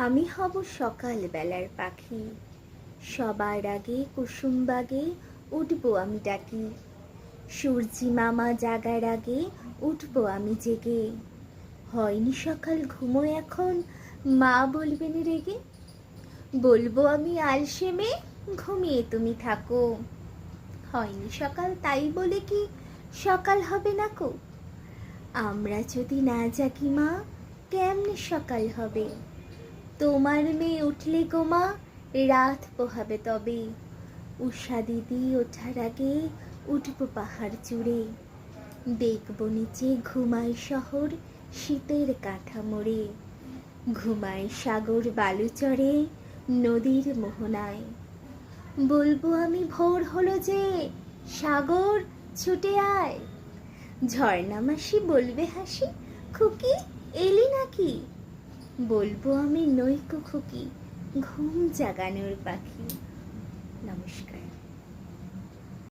আমি হব সকাল বেলার পাখি, সবার আগে কুসুম বাগে উঠবো আমি ডাকি। সূর্যি মামা জাগার আগে উঠবো আমি জেগে। হয়নি সকাল ঘুমো এখন, মা বলবেন রেগে। বলবো আমি আলসে মেয়ে, ঘুমিয়ে তুমি থাকো। হয়নি সকাল তাই বলে কি সকাল হবে না কো? আমরা যদি না জাগি মা, কেমনে সকাল হবে? তোমার মেয়ে উঠলে গো মা, রাত পোহাবে তবে। উষা দিদি ওঠার আগে উঠবো পাহাড় চূড়ে। দেখব নিচে ঘুমায় শহর শীতের কাঁথা মোড়ে। ঘুমায় সাগর বালুচরে নদীর মোহনায়। বলবো আমি ভোর হলো যে, সাগর ছুটে আয়। ঝর্ণা মাসি বলবে হাসি, খুকি এলি নাকি? বলবো আমি নইকো খুকি, ঘুম জাগানোর পাখি। নমস্কার।